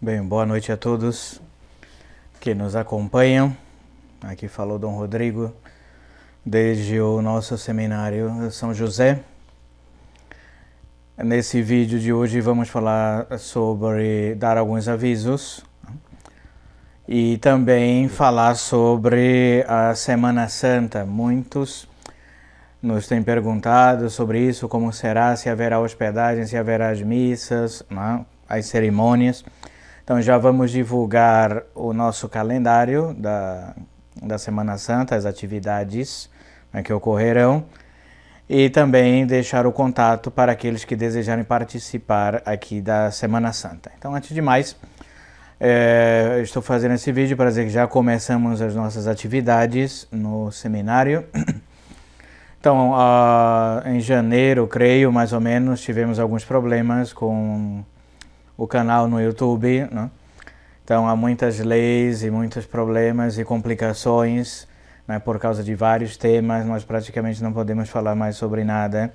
Bem, boa noite a todos que nos acompanham. Aqui falou Dom Rodrigo, desde o nosso seminário São José. Nesse vídeo de hoje vamos falar sobre dar alguns avisos e também falar sobre a Semana Santa. Muitos nos têm perguntado sobre isso, como será, se haverá hospedagem, se haverá as missas, né, as cerimônias. Então já vamos divulgar o nosso calendário da Semana Santa, as atividades, né, que ocorrerão, e também deixar o contato para aqueles que desejarem participar aqui da Semana Santa. Então, antes de mais, estou fazendo esse vídeo para dizer que já começamos as nossas atividades no seminário. Então, em janeiro, creio, mais ou menos, tivemos alguns problemas com o canal no YouTube, né? Então há muitas leis e muitos problemas e complicações, né, por causa de vários temas. Nós praticamente não podemos falar mais sobre nada,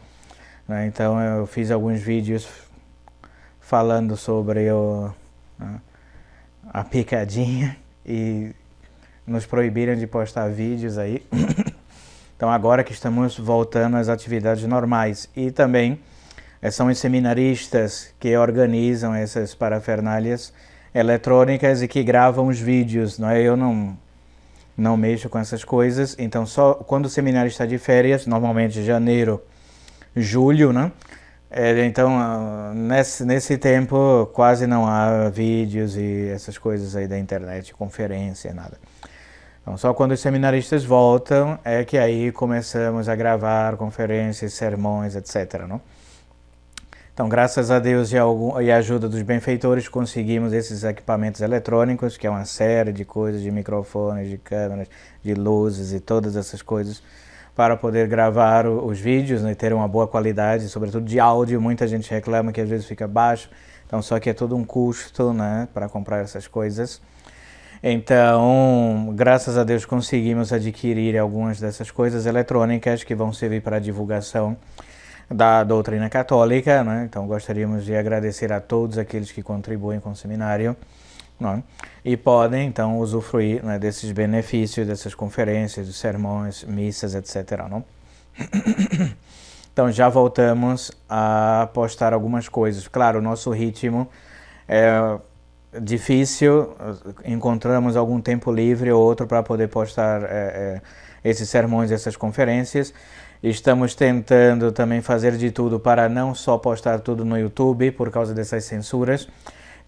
né? Então eu fiz alguns vídeos falando sobre a picadinha e nos proibiram de postar vídeos aí. Então agora que estamos voltando às atividades normais, e também são os seminaristas que organizam essas parafernálias eletrônicas e que gravam os vídeos, não é? Eu não mexo com essas coisas, então só quando o seminário está de férias, normalmente janeiro, julho, né? Então nesse tempo quase não há vídeos e essas coisas aí da internet, conferência, nada. Então só quando os seminaristas voltam é que aí começamos a gravar conferências, sermões, etc., não? Então, graças a Deus e a ajuda dos benfeitores, conseguimos esses equipamentos eletrônicos, que é uma série de coisas, de microfones, de câmeras, de luzes e todas essas coisas, para poder gravar os vídeos, né, e ter uma boa qualidade, sobretudo de áudio. Muita gente reclama que às vezes fica baixo, então só que é todo um custo, né, para comprar essas coisas. Então, graças a Deus, conseguimos adquirir algumas dessas coisas eletrônicas que vão servir para a divulgação da doutrina católica, né? Então gostaríamos de agradecer a todos aqueles que contribuem com o seminário, né? E podem então usufruir, né, desses benefícios, dessas conferências, dos sermões, missas, etc., não? Então já voltamos a postar algumas coisas. Claro, o nosso ritmo é difícil, encontramos algum tempo livre ou outro para poder postar esses sermões, essas conferências. Estamos tentando também fazer de tudo para não só postar tudo no YouTube por causa dessas censuras.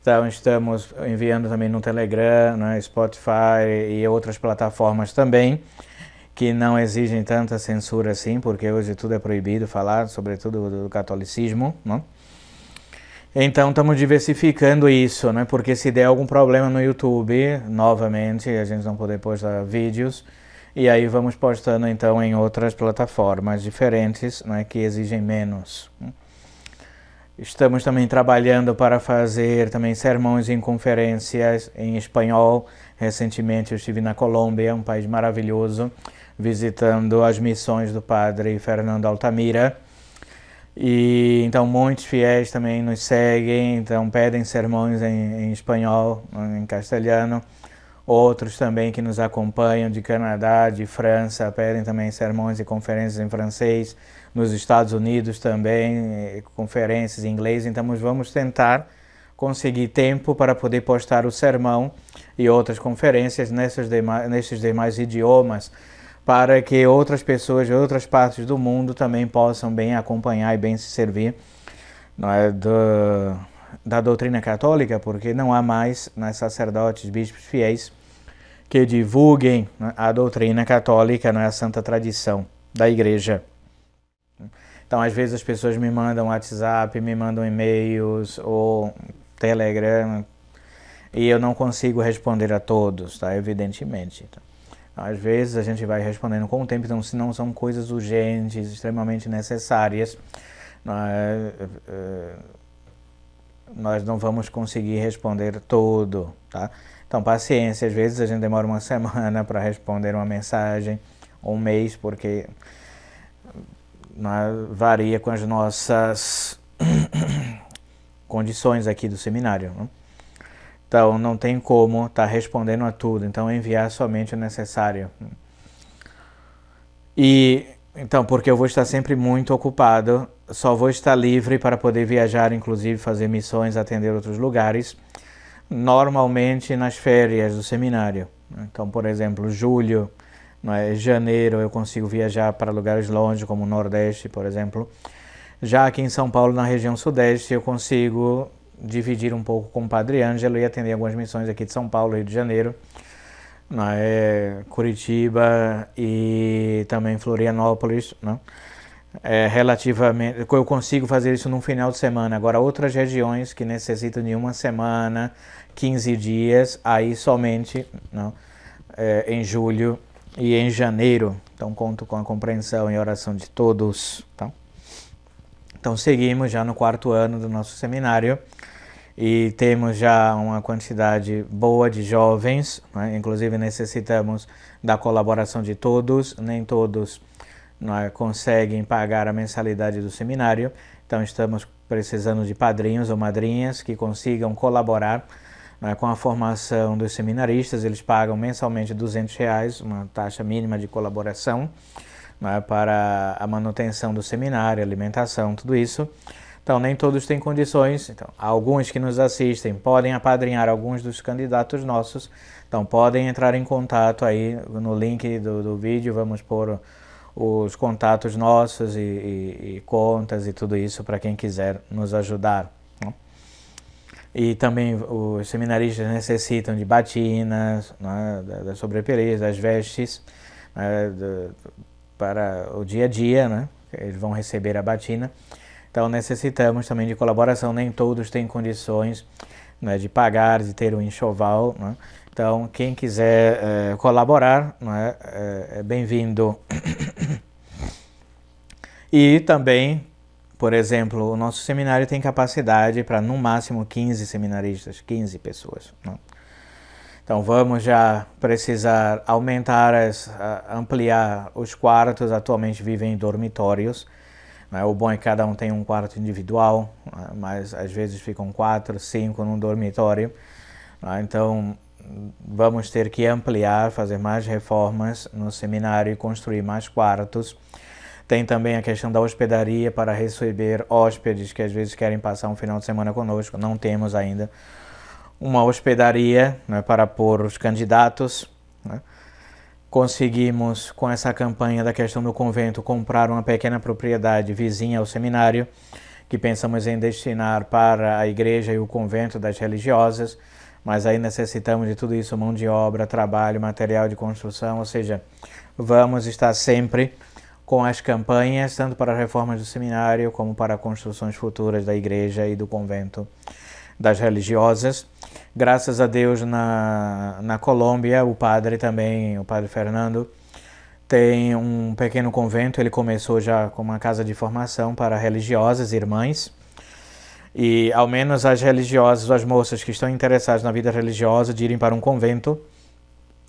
Então estamos enviando também no Telegram, né, Spotify e outras plataformas também, que não exigem tanta censura assim, porque hoje tudo é proibido falar, sobretudo do catolicismo, né? Então estamos diversificando isso, né, porque se der algum problema no YouTube, novamente, a gente não poder postar vídeos, e aí vamos postando então em outras plataformas diferentes, né, que exigem menos. Estamos também trabalhando para fazer também sermões em conferências em espanhol. Recentemente eu estive na Colômbia, um país maravilhoso, visitando as missões do padre Fernando Altamira. E então muitos fiéis também nos seguem, então pedem sermões em espanhol, em castelhano. Outros também que nos acompanham de Canadá, de França, pedem também sermões e conferências em francês. Nos Estados Unidos também, conferências em inglês. Então vamos tentar conseguir tempo para poder postar o sermão e outras conferências nesses demais idiomas, para que outras pessoas de outras partes do mundo também possam bem acompanhar e bem se servir, não é, da doutrina católica, porque não há mais, né, sacerdotes, bispos fiéis que divulguem, né, a doutrina católica, não é, a santa tradição da Igreja. Então, às vezes as pessoas me mandam WhatsApp, me mandam e-mails ou Telegram, e eu não consigo responder a todos, tá? Evidentemente. Então, às vezes a gente vai respondendo com o tempo, então se não são coisas urgentes, extremamente necessárias, nós não vamos conseguir responder tudo, tá? Então, paciência, às vezes a gente demora uma semana para responder uma mensagem, ou um mês, porque varia com as nossas condições aqui do seminário, né? Então, não tem como estar respondendo a tudo, então enviar somente o necessário. E, então, porque eu vou estar sempre muito ocupado, só vou estar livre para poder viajar, inclusive fazer missões, atender outros lugares, normalmente nas férias do seminário. Então, por exemplo, julho, janeiro eu consigo viajar para lugares longe, como o Nordeste, por exemplo. Já aqui em São Paulo, na região Sudeste, eu consigo dividir um pouco com o Padre Ângelo e atender algumas missões aqui de São Paulo, Rio de Janeiro, Curitiba e também Florianópolis, né? Relativamente, eu consigo fazer isso num final de semana. Agora, outras regiões que necessitam de uma semana, 15 dias, aí somente, não, em julho e em janeiro. Então, conto com a compreensão e oração de todos, tá? Então, seguimos já no 4º ano do nosso seminário e temos já uma quantidade boa de jovens, né? Inclusive necessitamos da colaboração de todos, nem todos conseguem pagar a mensalidade do seminário, então estamos precisando de padrinhos ou madrinhas que consigam colaborar com a formação dos seminaristas. Eles pagam mensalmente R$200, uma taxa mínima de colaboração, para a manutenção do seminário, alimentação, tudo isso. Então, nem todos têm condições. Então, alguns que nos assistem podem apadrinhar alguns dos candidatos nossos. Então, podem entrar em contato aí no link do vídeo. Vamos pôr os contatos nossos e contas e tudo isso para quem quiser nos ajudar, né? E também os seminaristas necessitam de batinas, né, das sobrepelês, das vestes, né, para o dia a dia, né? Eles vão receber a batina. Então necessitamos também de colaboração, nem todos têm condições, né, de pagar, de ter um enxoval, né? Então quem quiser colaborar, né, é bem-vindo. E também, por exemplo, o nosso seminário tem capacidade para no máximo 15 seminaristas, 15 pessoas, né? Então vamos já precisar aumentar, ampliar os quartos. Atualmente vivem em dormitórios. O bom é que cada um tem um quarto individual, mas às vezes ficam 4, 5 num dormitório. Então vamos ter que ampliar, fazer mais reformas no seminário e construir mais quartos. Tem também a questão da hospedaria para receber hóspedes que às vezes querem passar um final de semana conosco. Não temos ainda uma hospedaria, né, para pôr os candidatos, né? Conseguimos, com essa campanha da questão do convento, comprar uma pequena propriedade vizinha ao seminário, que pensamos em destinar para a igreja e o convento das religiosas, mas aí necessitamos de tudo isso, mão de obra, trabalho, material de construção, ou seja, vamos estar sempre com as campanhas, tanto para reformas do seminário, como para construções futuras da igreja e do convento das religiosas. Graças a Deus, na Colômbia, o padre Fernando, tem um pequeno convento. Ele começou já com uma casa de formação para religiosas, irmãs, e ao menos as religiosas, as moças que estão interessadas na vida religiosa, de irem para um convento,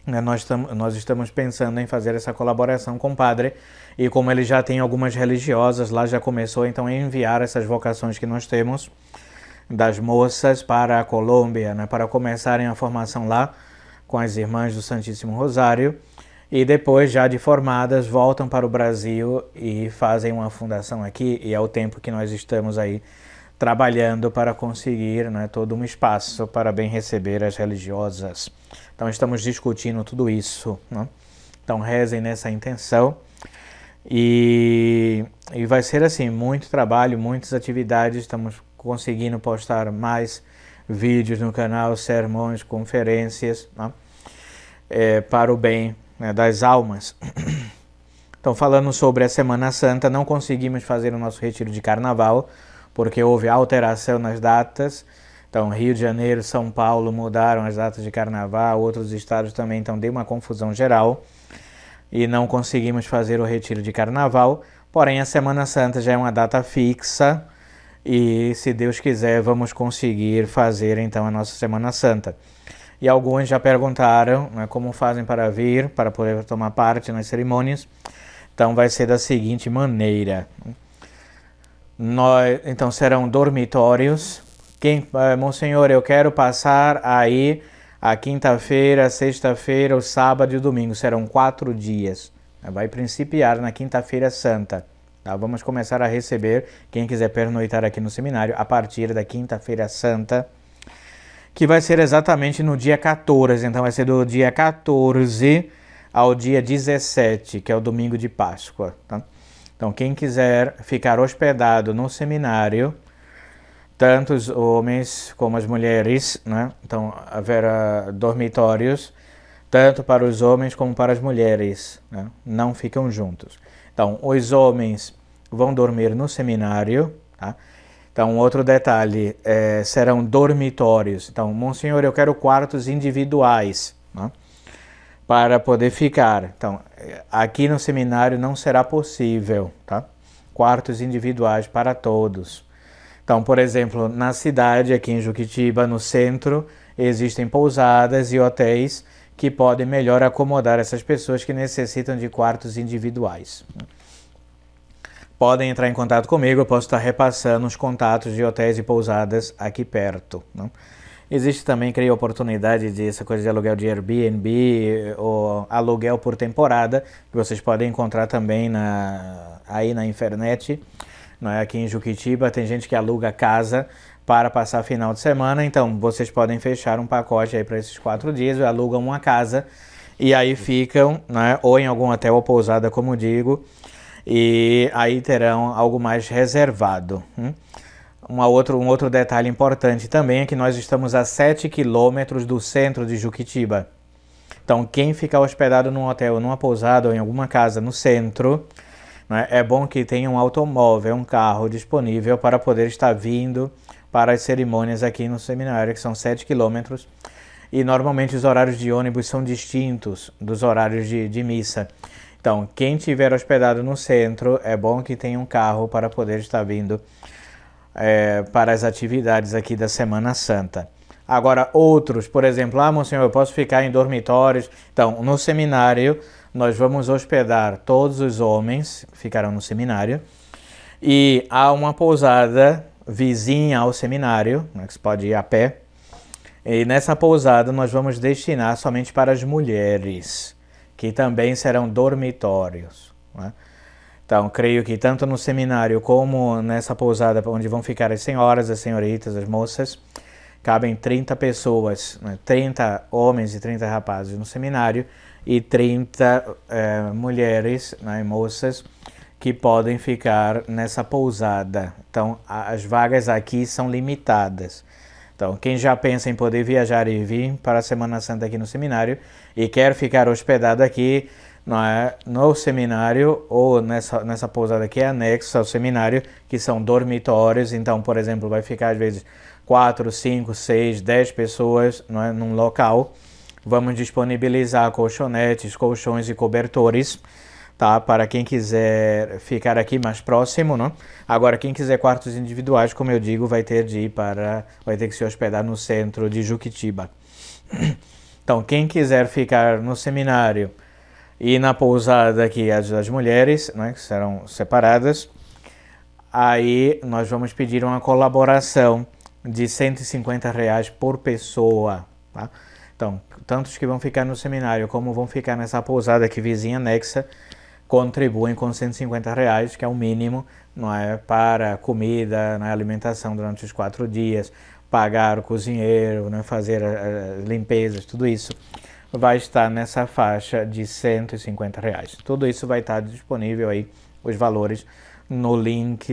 né? Nós estamos pensando em fazer essa colaboração com o padre, e como ele já tem algumas religiosas lá, já começou então a enviar essas vocações que nós temos das moças para a Colômbia, né, para começarem a formação lá com as irmãs do Santíssimo Rosário, e depois, já de formadas, voltam para o Brasil e fazem uma fundação aqui, e é o tempo que nós estamos aí trabalhando para conseguir, né, todo um espaço para bem receber as religiosas. Então estamos discutindo tudo isso, né? Então rezem nessa intenção, e vai ser assim, muito trabalho, muitas atividades. Estamos conseguindo postar mais vídeos no canal, sermões, conferências, né, para o bem, né, das almas. Então, falando sobre a Semana Santa, não conseguimos fazer o nosso retiro de carnaval, porque houve alteração nas datas. Então, Rio de Janeiro, São Paulo mudaram as datas de carnaval, outros estados também, então deu uma confusão geral e não conseguimos fazer o retiro de carnaval. Porém, a Semana Santa já é uma data fixa, e se Deus quiser vamos conseguir fazer então a nossa Semana Santa. E alguns já perguntaram, né, como fazem para vir, para poder tomar parte nas cerimônias. Então vai ser da seguinte maneira. Então serão dormitórios. Monsenhor, eu quero passar aí a quinta-feira, a sexta-feira, o sábado e o domingo. Serão 4 dias. Vai principiar na quinta-feira santa. Tá? Vamos começar a receber quem quiser pernoitar aqui no seminário a partir da quinta-feira santa, que vai ser exatamente no dia 14. Então vai ser do dia 14 ao dia 17, que é o domingo de Páscoa. Tá? Então quem quiser ficar hospedado no seminário, tanto os homens como as mulheres, né? Então haverá dormitórios, tanto para os homens como para as mulheres, né? Não ficam juntos. Então os homens vão dormir no seminário, tá? Então, outro detalhe, serão dormitórios. Então, Monsenhor, eu quero quartos individuais, né, para poder ficar. Então, aqui no seminário não será possível, tá? Quartos individuais para todos. Então, por exemplo, na cidade, aqui em Juquitiba, no centro, existem pousadas e hotéis que podem melhor acomodar essas pessoas que necessitam de quartos individuais. Podem entrar em contato comigo, eu posso estar repassando os contatos de hotéis e pousadas aqui perto, né? Existe também, creio, a oportunidade de essa coisa de aluguel de Airbnb ou aluguel por temporada, que vocês podem encontrar também aí na internet. Né? Aqui em Juquitiba tem gente que aluga casa para passar final de semana, então vocês podem fechar um pacote aí para esses 4 dias, alugam uma casa e aí ficam, né, ou em algum hotel ou pousada, como digo, e aí terão algo mais reservado. Um outro detalhe importante também é que nós estamos a 7 quilômetros do centro de Juquitiba. Então, quem ficar hospedado num hotel, numa pousada ou em alguma casa no centro, né, é bom que tenha um automóvel, um carro disponível para poder estar vindo para as cerimônias aqui no seminário, que são 7 quilômetros. E normalmente os horários de ônibus são distintos dos horários de missa. Então, quem tiver hospedado no centro, é bom que tenha um carro para poder estar vindo para as atividades aqui da Semana Santa. Agora, outros, por exemplo, Monsenhor, eu posso ficar em dormitórios. Então, no seminário, nós vamos hospedar todos os homens, ficarão no seminário, e há uma pousada vizinha ao seminário, né, que você pode ir a pé, e nessa pousada nós vamos destinar somente para as mulheres, que também serão dormitórios, né? Então, creio que tanto no seminário como nessa pousada onde vão ficar as senhoras, as senhoritas, as moças, cabem 30 pessoas, né? 30 homens e 30 rapazes no seminário e 30 mulheres, né, moças, que podem ficar nessa pousada. Então, as vagas aqui são limitadas. Então, quem já pensa em poder viajar e vir para a Semana Santa aqui no seminário e quer ficar hospedado aqui, não é, no seminário ou nessa pousada que é anexa ao seminário, que são dormitórios. Então, por exemplo, vai ficar às vezes 4, 5, 6, 10 pessoas, não é, num local. Vamos disponibilizar colchonetes, colchões e cobertores, tá? Para quem quiser ficar aqui mais próximo, não? Agora, quem quiser quartos individuais, como eu digo, vai ter que se hospedar no centro de Juquitiba. Então, quem quiser ficar no seminário e na pousada aqui as mulheres, né, que serão separadas, aí nós vamos pedir uma colaboração de R$150 por pessoa, tá? Então, tanto os que vão ficar no seminário como vão ficar nessa pousada aqui vizinha anexa, contribuem com R$150, que é o mínimo, não é, para comida, né, alimentação durante os 4 dias, pagar o cozinheiro, né, fazer as limpezas, tudo isso vai estar nessa faixa de R$150. Tudo isso vai estar disponível aí, os valores, no link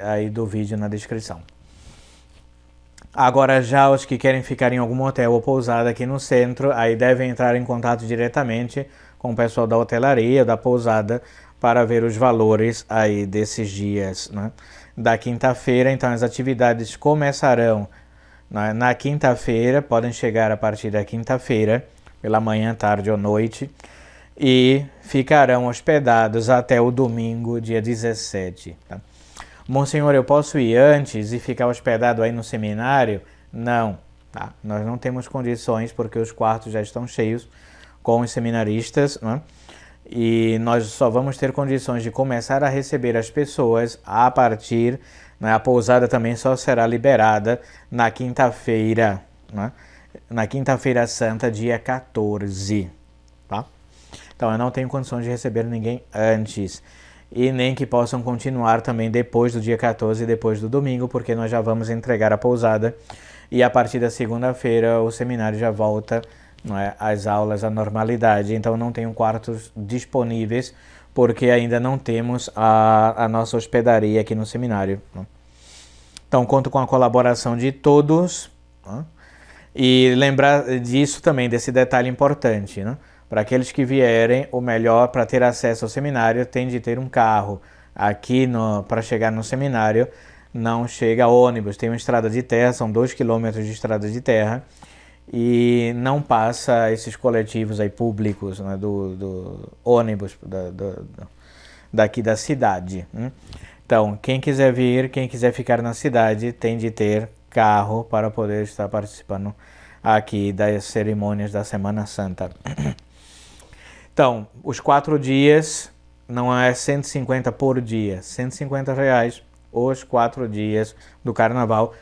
aí do vídeo na descrição. Agora, já os que querem ficar em algum hotel ou pousada aqui no centro, aí devem entrar em contato diretamente com o pessoal da hotelaria, da pousada, para ver os valores aí desses dias, né, da quinta-feira. Então, as atividades começarão, né, na quinta-feira, podem chegar a partir da quinta-feira, pela manhã, tarde ou noite, e ficarão hospedados até o domingo, dia 17. Tá? Monsenhor, eu posso ir antes e ficar hospedado aí no seminário? Não, tá? Nós não temos condições porque os quartos já estão cheios com os seminaristas, né? E nós só vamos ter condições de começar a receber as pessoas a partir, né? A pousada também só será liberada na quinta-feira, né? Na quinta-feira santa, dia 14, tá? Então eu não tenho condições de receber ninguém antes. E nem que possam continuar também depois do dia 14 e depois do domingo, porque nós já vamos entregar a pousada e a partir da segunda-feira o seminário já volta, não é, às aulas, à normalidade. Então não tenho quartos disponíveis porque ainda não temos a nossa hospedaria aqui no seminário, não? Então conto com a colaboração de todos, não? E lembrar disso também, desse detalhe importante, né? Para aqueles que vierem, o melhor para ter acesso ao seminário tem de ter um carro. Aqui para chegar no seminário não chega ônibus, tem uma estrada de terra, são 2 quilômetros de estrada de terra e não passa esses coletivos aí públicos, né, do ônibus daqui da cidade. Então, quem quiser vir, quem quiser ficar na cidade tem de ter carro para poder estar participando aqui das cerimônias da Semana Santa. Então, os 4 dias não é 150 por dia, R$ 150 os 4 dias do Carnaval,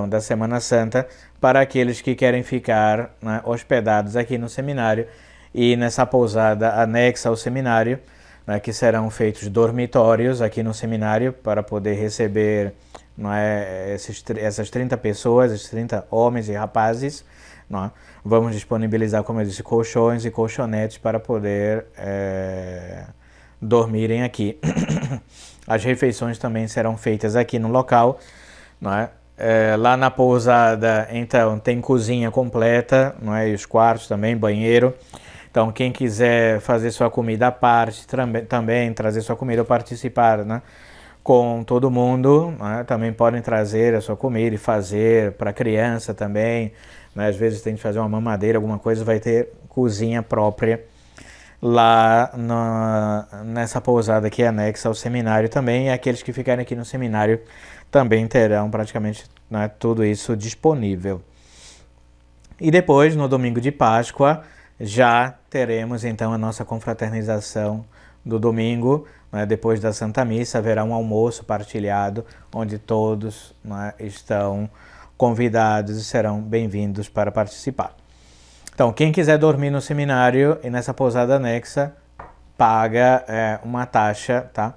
da Semana Santa, para aqueles que querem ficar, né, hospedados aqui no seminário e nessa pousada anexa ao seminário, né, que serão feitos dormitórios aqui no seminário para poder receber, não é, essas 30 pessoas, esses 30 homens e rapazes, não é? Vamos disponibilizar, como eu disse, colchões e colchonetes para poder dormirem aqui. As refeições também serão feitas aqui no local, não é? Lá na pousada, então, tem cozinha completa, não é? E os quartos também, banheiro. Então, quem quiser fazer sua comida à parte, também trazer sua comida ou participar, né, com todo mundo, né, também podem trazer a sua comida e fazer para criança também, né, às vezes tem que fazer uma mamadeira, alguma coisa, vai ter cozinha própria lá nessa pousada que é anexa ao seminário também, e aqueles que ficarem aqui no seminário também terão praticamente, né, tudo isso disponível. E depois, no domingo de Páscoa, já teremos então a nossa confraternização do domingo, né? Depois da Santa Missa haverá um almoço partilhado, onde todos, né, estão convidados e serão bem-vindos para participar. Então, quem quiser dormir no seminário e nessa pousada anexa, paga uma taxa, tá,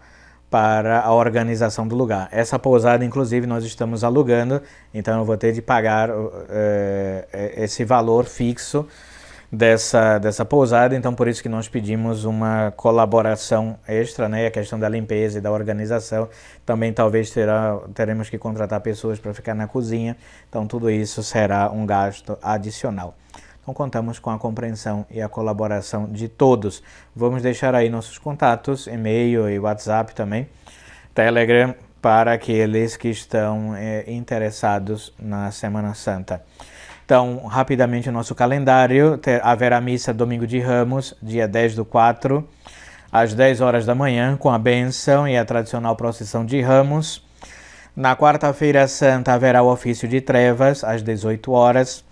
para a organização do lugar. Essa pousada, inclusive, nós estamos alugando, então eu vou ter de pagar esse valor fixo dessa pousada, então por isso que nós pedimos uma colaboração extra, né? A questão da limpeza e da organização, também talvez teremos que contratar pessoas para ficar na cozinha, então tudo isso será um gasto adicional. Então contamos com a compreensão e a colaboração de todos. Vamos deixar aí nossos contatos, e-mail e WhatsApp também, Telegram, para aqueles que estão interessados na Semana Santa. Então, rapidamente o nosso calendário, haverá missa domingo de Ramos, dia 10/4, às 10 horas da manhã, com a bênção e a tradicional procissão de Ramos. Na quarta-feira santa haverá o ofício de trevas, às 18 horas.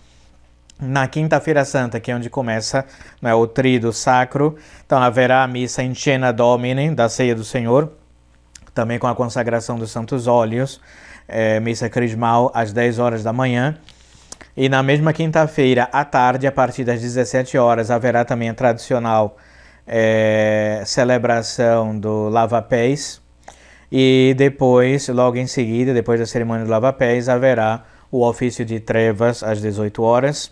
Na quinta-feira santa, que é onde começa, né, o tríduo sacro, então haverá a missa in cena Domini, da ceia do Senhor, também com a consagração dos santos óleos, missa crismal, às 10 horas da manhã. E na mesma quinta-feira, à tarde, a partir das 17 horas, haverá também a tradicional celebração do lava-pés. E depois, logo em seguida, depois da cerimônia do lava-pés, haverá o ofício de trevas às 18 horas.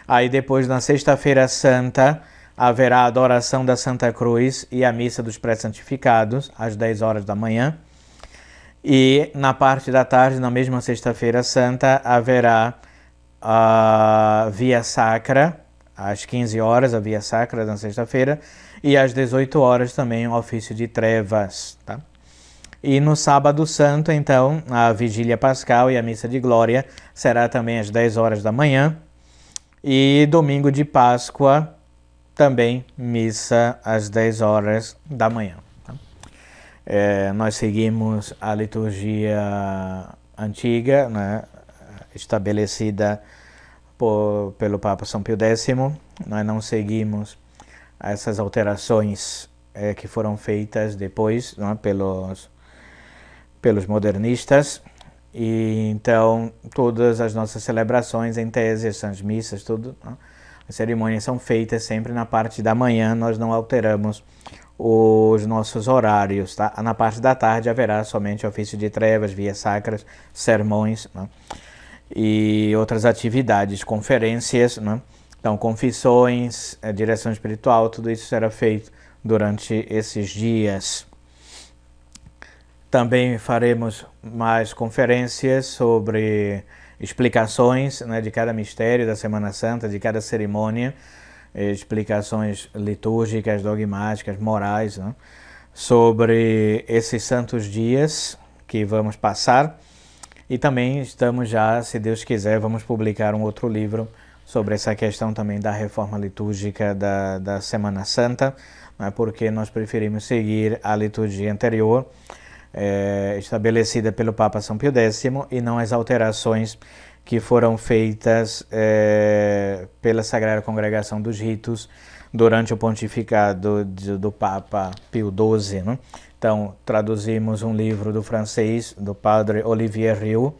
Aí depois, na sexta-feira santa, haverá a adoração da Santa Cruz e a missa dos pré-santificados às 10 horas da manhã. E na parte da tarde, na mesma sexta-feira santa, haverá a Via Sacra, às 15 horas, a Via Sacra na sexta-feira, e às 18 horas também o ofício de trevas, tá? E no sábado santo, então, a Vigília Pascal e a Missa de Glória será também às 10 horas da manhã, e domingo de Páscoa, também missa às 10 horas da manhã. Tá? Nós seguimos a liturgia antiga, né, estabelecida pelo Papa São Pio X. Nós não seguimos essas alterações que foram feitas depois, né, pelos modernistas. E então todas as nossas celebrações em tese, as missas, tudo, né, as cerimônias são feitas sempre na parte da manhã. Nós não alteramos os nossos horários, tá? Na parte da tarde haverá somente ofício de trevas, vias sacras, sermões, né, e outras atividades, conferências, né? Então, confissões, direção espiritual, tudo isso será feito durante esses dias. Também faremos mais conferências sobre explicações, né, de cada mistério da Semana Santa, de cada cerimônia, explicações litúrgicas, dogmáticas, morais, né, sobre esses santos dias que vamos passar. E também estamos já, se Deus quiser, vamos publicar um outro livro sobre essa questão também da reforma litúrgica da Semana Santa, né, porque nós preferimos seguir a liturgia anterior, estabelecida pelo Papa São Pio X, e não as alterações que foram feitas pela Sagrada Congregação dos Ritos durante o pontificado do Papa Pio XII, né? Então, traduzimos um livro do francês, do padre Olivier Riou,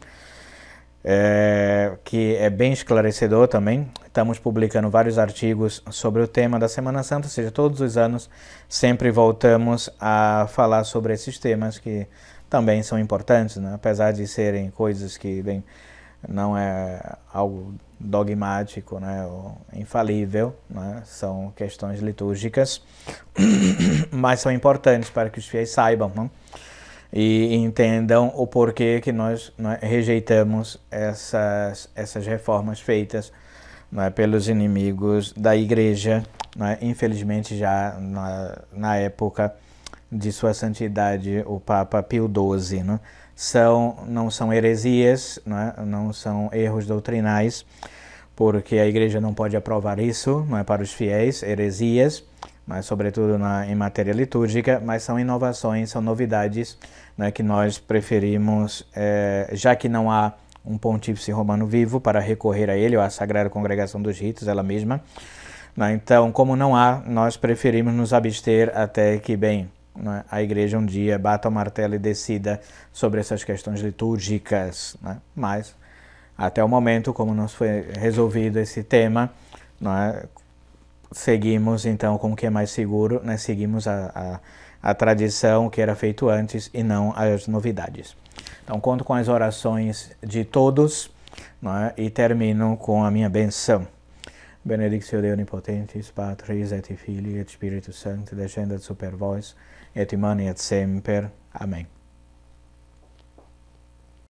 que é bem esclarecedor também. Estamos publicando vários artigos sobre o tema da Semana Santa, ou seja, todos os anos sempre voltamos a falar sobre esses temas que também são importantes, né? Apesar de serem coisas que, bem, não é algo dogmático, né, ou infalível, né? São questões litúrgicas, mas são importantes para que os fiéis saibam, né, e entendam o porquê que nós, né, rejeitamos essas reformas feitas, né, pelos inimigos da Igreja, né, infelizmente já na época de Sua Santidade o Papa Pio XII, né? Não são heresias, né? Não são erros doutrinais, porque a Igreja não pode aprovar isso, não é, para os fiéis, heresias, mas sobretudo em matéria litúrgica, mas são inovações, são novidades, né, que nós preferimos, já que não há um pontífice romano vivo para recorrer a ele, ou à Sagrada Congregação dos Ritos, ela mesma, né? Então, como não há, nós preferimos nos abster até que, bem, né, a Igreja um dia bata o martelo e decida sobre essas questões litúrgicas, né? Mas, até o momento, como não foi resolvido esse tema, né, seguimos então com o que é mais seguro, né? Seguimos a tradição que era feito antes e não as novidades. Então, conto com as orações de todos, né, e termino com a minha benção. Benedictio Dei Omnipotentis, Patris et Filii et Spiritus Sancti, descendat super vos, et manet semper. Amém.